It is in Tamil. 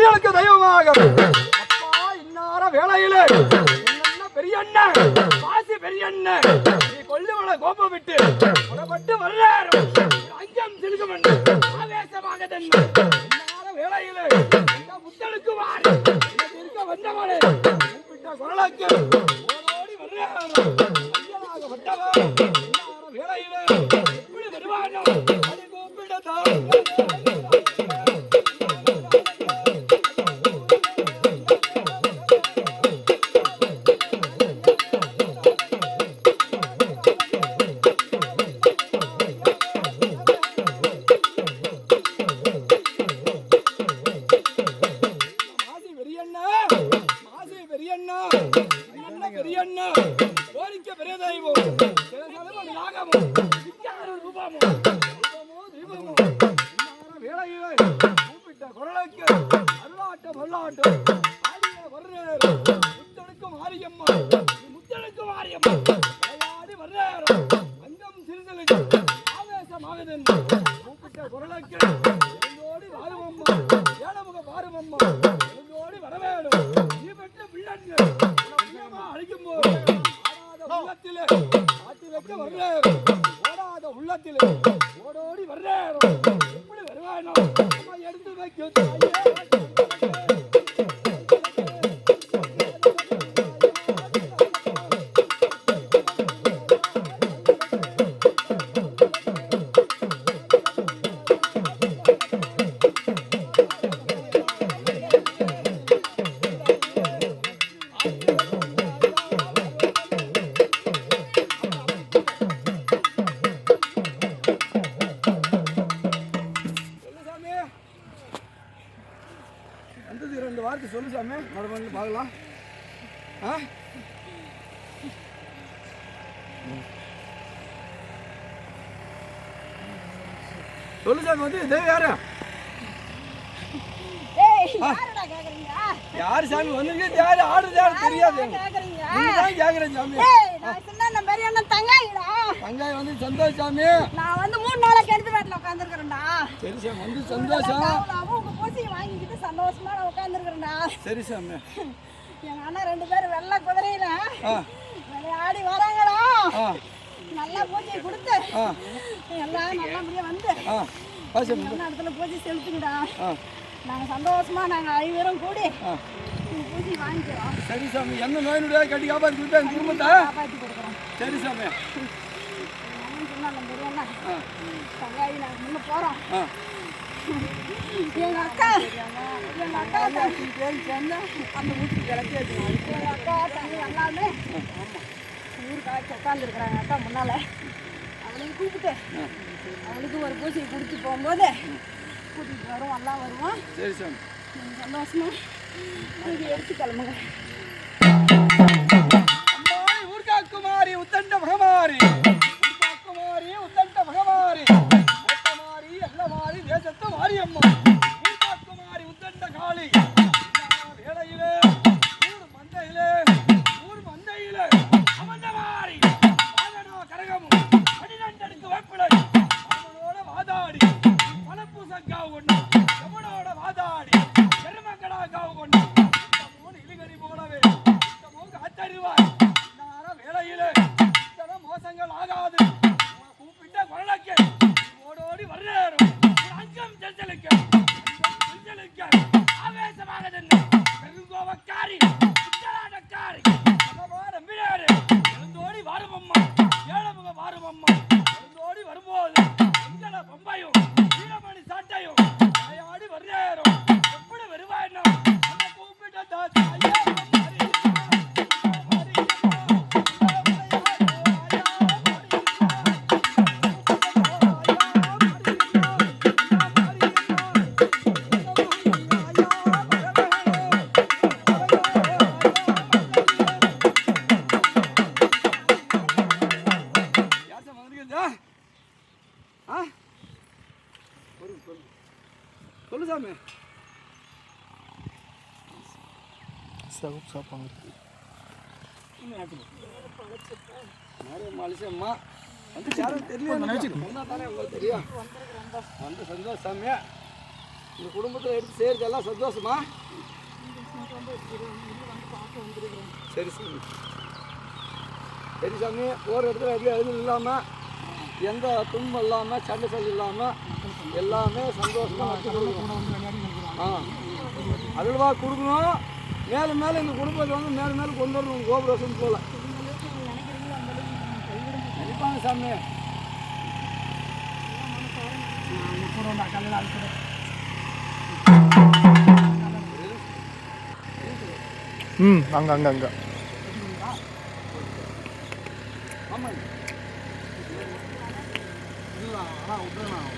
அடிகளுக்கு தெய்வமாக அப்பா இன்னார வேளையில என்ன பெரிய அண்ணன் வாசி பெரிய அண்ணன் நீ கொல்லுவளை கோபம் விட்டு புறப்பட்டு வர்றாரும் அங்கம் சிலுக்கும் ஆவேசமாக தன்மை இன்னார வேளையில இந்த முத்தலுக்கு வாரி இருக்க வந்தவளே கூப்பிட்ட குரலுக்கு ஓடோடி வர்றாரும் அஞ்சலாக வட்டவன் இன்னார வேளையில எப்படி வருவானோ அதை கூப்பிட்ட ஓடோடி வர்றாரோ எப்படி வருவானோ எடுத்து வைக்கும் சொல்லு சாமி மறுபடியும் பார்க்கலாம் சொல்லு சாமி வந்து இதே யாரு யாரு சாமி வந்து யாரு ஆடுறது யாரு தெரியாது கேக்குறேன் சாமி தங்காய் வந்து சந்தோஷ் சாமி நான் வந்து 3 நாளா கெடுத்து வீட்டுல உட்கார்ந்திருக்கேன்டா சரி சாமி வந்து சந்தோஷம் பூசி வாங்கிக்கிட்டு சந்தோஷமா நான் உட்கார்ந்திருக்கேன்டா சரி சாமி எங்க அண்ணா 2 பேரும் வெள்ளை குதிரையில விளையாடி வராங்கடா நல்லா பூஜை கொடுத்து எல்லாம் நல்லபடியா வந்து இடத்துல பூஜை செலுத்துங்கடா நாங்க சந்தோஷமா நாங்க 5 பேரும் கூடி பூஜை வாங்கிக்கிறோம் சரி சாமி என்ன நோய் நொடியா கட்டி காப்பாற்றி கொடுத்தா குடும்பத்தை காப்பாற்றி கொடுக்குறோம் சரி சாமி தங்காயி நாங்க முன்ன போறோம் எங்க அக்கா சேர்ந்து அந்த வீட்டுக்கு கிளப்பி வச்சுக்கோங்க எங்க அக்கா தங்கி எல்லாமே ஊருக்காக உட்காந்துருக்குறாங்க அக்கா முன்னால அவளையும் கூப்பிட்டு அவளுக்கு ஒரு பூஜை கொடுத்து போகும்போது கூட்டிகிட்டு வரும் எல்லாம் வருவோம் சரி சாமி சந்தோஷமா பூஜை எடுத்து கிளம்புங்க ஊர்காக்குமாரி உத்தண்ட மகமாரி உத்தண்ட மகமாரி ஓட்டமாரி எல்லமாரி தேசத்து மாரியம்மா ஊர்காக்குமாரி உத்தண்ட காளி வேளையிலே ஊர் மந்தையிலே அமர்ந்த மாறி வாகனோ கரகமும் 12 அடுக்கு வேப்பிலை அவனோட வாதாடி பணப்பூசக்காவு கொண்டு எவனோட வாதாடி பெருமக்கடா காவு கொண்டு இழுகடி போலவே காத்தறிவாய் வேளையிலே மோசங்கள் ஆகாது கூப்பிட்ட குரலுக்கு ஓடோடி வர்றாரும் அங்கம் செஞ்சலுக்க ஆவேசமாக பெருங்கோவக்காரி காரி நம்பினாரு எழுந்தோடி வாருமம்மா ஏழமுக வாருமம்மா எழுந்தோடி வரும்போது எங்கள பொம்பையும் வீரமணி சாட்டையும் விளையாடி வர்றாரும் எப்படி வருவாயின்னா அந்த கூப்பிட்ட தாத்தா சொல்லு சாமி மனுஷம்மா வந்து யாரும் தெரியல தானே உங்களுக்கு தெரியும் வந்து சந்தோஷ் சாமி இந்த குடும்பத்தில் எடுத்து செய்கிறது எல்லாம் சந்தோஷமா? சரி சாமி, சரி சாமி. ஒரு இடத்துல எதுவும் இல்லாமல், எந்த துன்பம் இல்லாமல், சண்டை சண்டை இல்லாமல் எல்லாமே சந்தோஷமாக அல்வா கொடுக்கணும். மேலும் மேலே இந்த குடும்பத்தை வந்து மேலும் மேலும் கொண்டு வரணும். கோபுரம் போல நினைப்பாங்க சாமி. அங்க அங்க அங்க ஆமாம். இல்லை ஆனால் விட்டுறேன்.